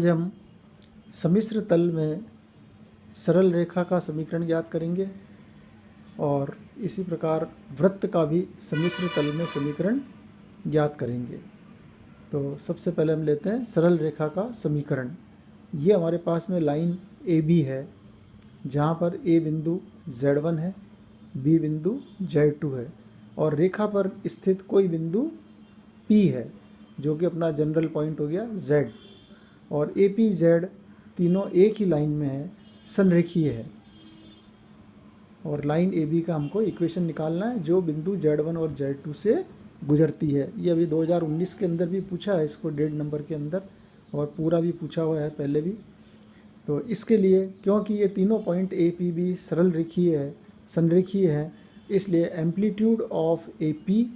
आज हम सम्मिश्र तल में सरल रेखा का समीकरण ज्ञात करेंगे और इसी प्रकार वृत्त का भी सम्मिश्र तल में समीकरण ज्ञात करेंगे। तो सबसे पहले हम लेते हैं सरल रेखा का समीकरण। ये हमारे पास में लाइन ए बी है, जहाँ पर ए बिंदु Z1 है, बी बिंदु Z2 है और रेखा पर स्थित कोई बिंदु P है जो कि अपना जनरल पॉइंट हो गया Z, और ए पी जेड तीनों एक ही लाइन में है, संरेखीय है। और लाइन ए बी का हमको इक्वेशन निकालना है जो बिंदु Z1 और Z2 से गुजरती है। ये अभी 2019 के अंदर भी पूछा है इसको, डेढ़ नंबर के अंदर, और पूरा भी पूछा हुआ है पहले भी। तो इसके लिए क्योंकि ये तीनों पॉइंट ए पी बी सरल रेखीय है, संरेखीय है, इसलिए amplitude of A P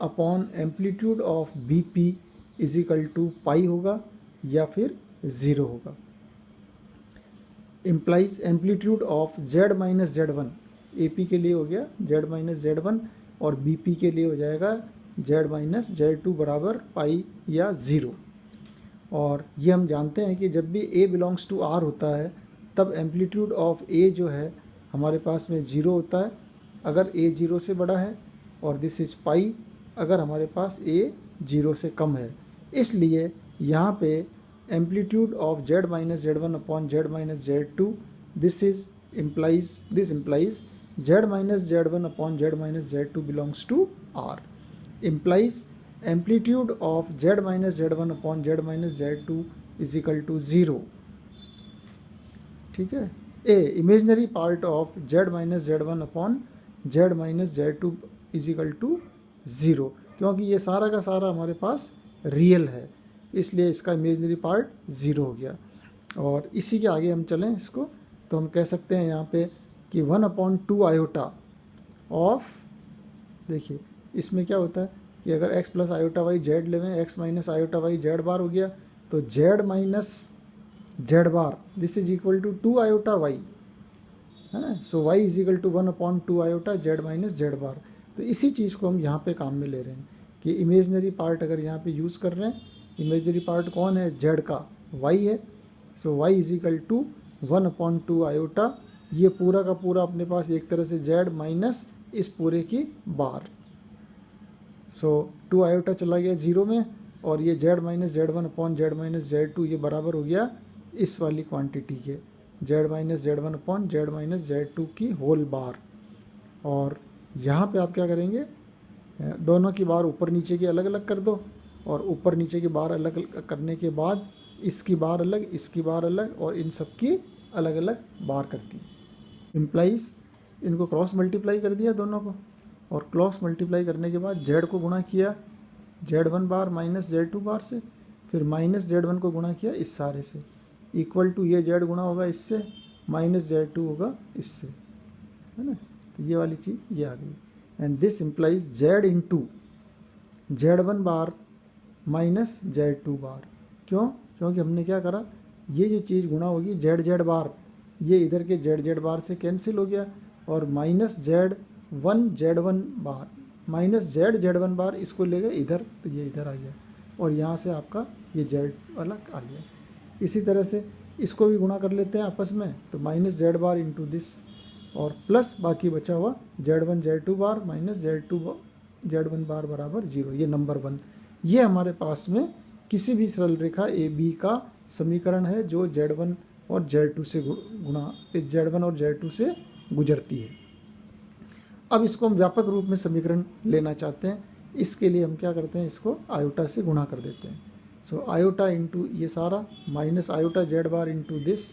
upon amplitude of B P is equal to pi होगा या फिर 0 होगा। Implies amplitude of Z minus Z1, A P के लिए हो गया Z माइनस Z1 और बी पी के लिए हो जाएगा Z माइनस Z2 बराबर पाई या 0। और ये हम जानते हैं कि जब भी A बिलोंग्स टू R होता है तब एम्पलीट्यूड ऑफ A जो है हमारे पास में 0 होता है अगर A 0 से बड़ा है, और दिस इज पाई अगर हमारे पास A 0 से कम है। इसलिए यहाँ पे amplitude of Z minus Z1 upon Z minus Z2 this implies Z minus Z1 upon Z minus Z2 belongs to R, implies amplitude of Z minus Z1 upon Z minus Z2 is equal to 0। ठीक है। A imaginary part of Z minus Z1 upon Z minus Z2 is equal to 0, क्योंकि ये सारा का सारा हमारे पास real है, इसलिए इसका इमेजनरी पार्ट 0 हो गया। और इसी के आगे हम चलें इसको, तो हम कह सकते हैं यहाँ पे कि 1/2 आयोटा ऑफ, देखिए इसमें क्या होता है कि अगर x plus iota Y Z लेवें, x minus iota Y Z bar हो गया, तो z minus Z bar this is equal to 2 iota Y, है ना। So y is equal to 1/2 iota z minus Z bar. तो इसी चीज़ को हम यहाँ पे काम में ले रहे हैं कि इमेजनरी पार्ट अगर यहाँ पे यूज़ कर रहे हैं, इमेजनरी पार्ट कौन है, z का y है, so y is equal to 1/2 iota, ये पूरा का पूरा अपने पास एक तरह से z माइनस इस पूरे की बार, सो 2 आयोटा चला गया 0 में, और ये Z minus Z1 upon Z minus Z2 ये बराबर हो गया इस वाली क्वांटिटी के Z minus Z1 upon Z minus Z2 की होल बार। और यहाँ पे आप क्या करेंगे, दोनों की बार ऊपर नीचे की अलग अलग कर दो, और ऊपर नीचे की बार अलग अलग करने के बाद इसकी बार अलग, इसकी बार अलग, और इन सब की अलग अलग बार कर दी। इम्प्लाइज इनको क्रॉस मल्टीप्लाई कर दिया दोनों को, और क्रॉस मल्टीप्लाई करने के बाद Z को गुणा किया Z1 बार माइनस Z2 बार से, फिर माइनस Z1 को गुणा किया इस सारे से, इक्वल टू ये Z गुणा होगा इससे, माइनस Z2 होगा इससे, है ना। तो ये वाली चीज़ ये आ गई, and this implies Z into Z1 bar minus Z2 बार। क्यों? क्योंकि हमने क्या करा, ये जो चीज़ गुणा होगी Z बार, ये इधर के Z बार से कैंसिल हो गया, और माइनस Z1 बार माइनस Z1 बार इसको ले गए इधर, तो ये इधर आ गया, और यहाँ से आपका ये Z वाला आ गया। इसी तरह से इसको भी गुणा कर लेते हैं आपस में, तो minus Z bar into this, और प्लस बाकी बचा हुआ Z1 Z2 बार माइनस Z1 बार बराबर 0, ये नंबर 1। ये हमारे पास में किसी भी सरल रेखा ए बी का समीकरण है जो Z1 और Z2 से Z1 और Z2 से गुजरती है। अब इसको हम व्यापक रूप में समीकरण लेना चाहते हैं, इसके लिए हम क्या करते हैं, इसको आयोटा से गुणा कर देते हैं। सो आयोटा इंटू ये सारा minus iota Z bar into this,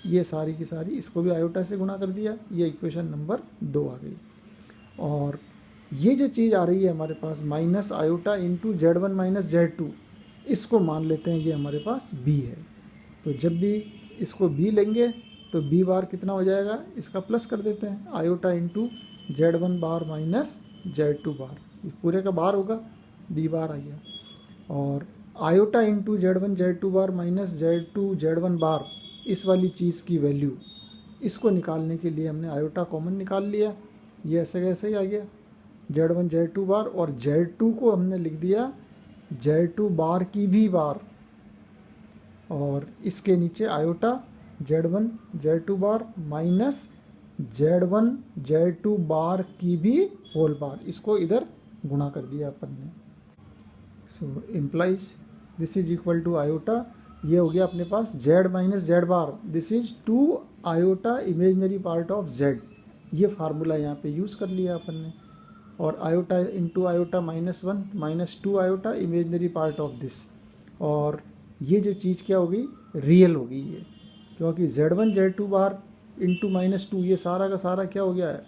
ये सारी की सारी इसको भी आयोटा से गुणा कर दिया, ये इक्वेशन नंबर 2 आ गई। और ये जो चीज़ आ रही है हमारे पास minus iota into Z1 minus Z2, इसको मान लेते हैं ये हमारे पास b है। तो जब भी इसको b लेंगे तो b बार कितना हो जाएगा, इसका प्लस कर देते हैं, आयोटा इंटू Z1 बार माइनस Z2 बार, इस पूरे का बार होगा, b बार आ गया। और आयोटा इंटू Z1 Z2 बार माइनस Z2 Z1 बार, इस वाली चीज़ की वैल्यू, इसको निकालने के लिए हमने आयोटा कॉमन निकाल लिया, ये ऐसे कैसे ही आ गया Z1 Z2 बार, और Z2 को हमने लिख दिया Z2 बार की भी बार, और इसके नीचे आयोटा Z1 Z2 बार माइनस Z1 Z2 बार की भी होल बार, इसको इधर गुणा कर दिया अपन ने। So implies this is equal to iota, ये हो गया अपने पास Z minus Z bar, this is 2 iota imaginary part of Z। ये फार्मूला यहाँ पे यूज़ कर लिया अपन ने। और iota into iota -1 -2 iota imaginary part of this. और ये जो चीज़ क्या होगी, रियल होगी ये, क्योंकि Z1 Z2 बार इंटू -2 ये सारा का सारा क्या हो गया है,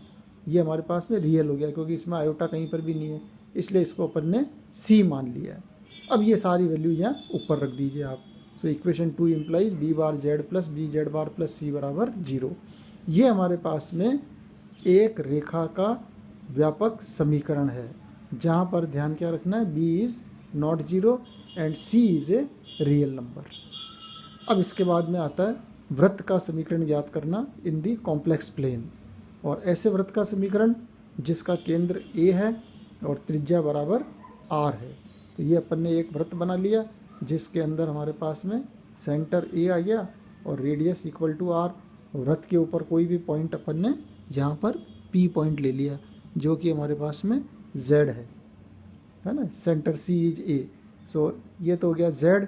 ये हमारे पास में रियल हो गया, क्योंकि इसमें आयोटा कहीं पर भी नहीं है, इसलिए इसको अपन ने C मान लिया है। अब ये सारी वैल्यू यहाँ ऊपर रख दीजिए आप। सो इक्वेशन 2 इम्प्लाइज B बार Z प्लस B Z बार प्लस C बराबर 0। ये हमारे पास में एक रेखा का व्यापक समीकरण है, जहाँ पर ध्यान क्या रखना है, B is not 0 and C is a real number. अब इसके बाद में आता है वृत्त का समीकरण ज्ञात करना इन दी कॉम्प्लेक्स प्लेन। और ऐसे वृत्त का समीकरण जिसका केंद्र A है और त्रिज्या बराबर R है। तो ये अपन ने एक वृत्त बना लिया जिसके अंदर हमारे पास में सेंटर A आ गया और रेडियस इक्वल टू R। वृत्त के ऊपर कोई भी पॉइंट अपन ने यहाँ पर P पॉइंट ले लिया, जो कि हमारे पास में Z है ना, सेंटर C इज A। सो ये तो हो गया Z,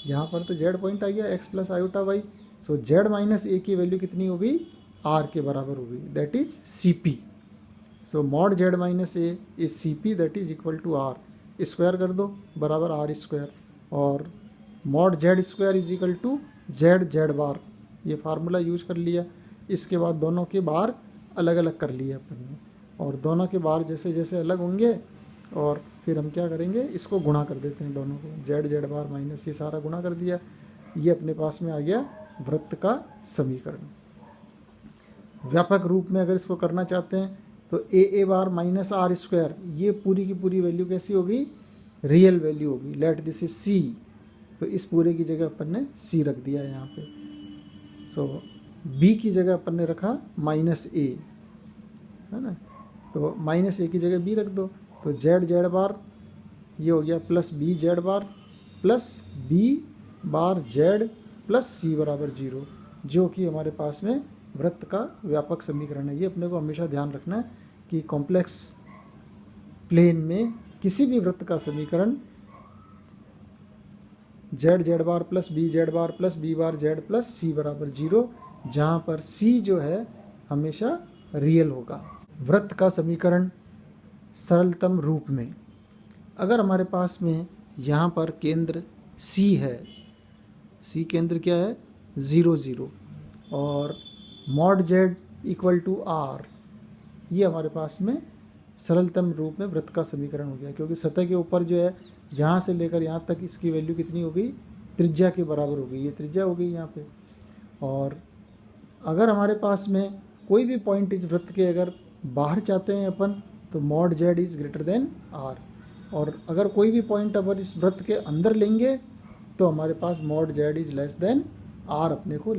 यहाँ पर तो Z पॉइंट आ गया x plus iota y. So Z minus A की वैल्यू कितनी होगी, R के बराबर होगी, that is CP। So mod Z minus A is CP, that is equal to R। Square कर दो बराबर R स्क्वायर, और mod Z square is equal to Z bar, ये फार्मूला यूज कर लिया। इसके बाद दोनों के बार अलग अलग कर लिए अपन ने, और दोनों के बार जैसे जैसे अलग होंगे और फिर हम क्या करेंगे, इसको गुणा कर देते हैं दोनों को, Z बार माइनस ये सारा गुणा कर दिया। ये अपने पास में आ गया वृत्त का समीकरण। व्यापक रूप में अगर इसको करना चाहते हैं तो A bar minus R square, ये पूरी की पूरी वैल्यू कैसी होगी, रियल वैल्यू होगी। लेट दिस इज C, तो इस पूरे की जगह अपन ने C रख दिया यहाँ पे। सो B की जगह अपन ने रखा -A, है ना, तो -A की जगह B रख दो, तो Z बार ये हो गया प्लस B Z बार प्लस B बार Z प्लस C बराबर 0, जो कि हमारे पास में वृत्त का व्यापक समीकरण है। ये अपने को हमेशा ध्यान रखना है कि कॉम्प्लेक्स प्लेन में किसी भी वृत्त का समीकरण Z बार प्लस B Z बार प्लस B बार Z प्लस C बराबर 0, जहाँ पर C जो है हमेशा रियल होगा। वृत्त का समीकरण सरलतम रूप में, अगर हमारे पास में यहाँ पर केंद्र C है, C केंद्र क्या है 0 0, और mod Z equal to R, ये हमारे पास में सरलतम रूप में वृत्त का समीकरण हो गया, क्योंकि सतह के ऊपर जो है यहाँ से लेकर यहाँ तक इसकी वैल्यू कितनी हो गई, त्रिज्या के बराबर हो गई, ये त्रिज्या हो गई यहाँ पे। और अगर हमारे पास में कोई भी पॉइंट इस वृत्त के अगर बाहर चाहते हैं अपन, तो mod Z is greater than R। और अगर कोई भी पॉइंट अगर इस वृत्त के अंदर लेंगे तो हमारे पास mod Z is less than R अपने को ले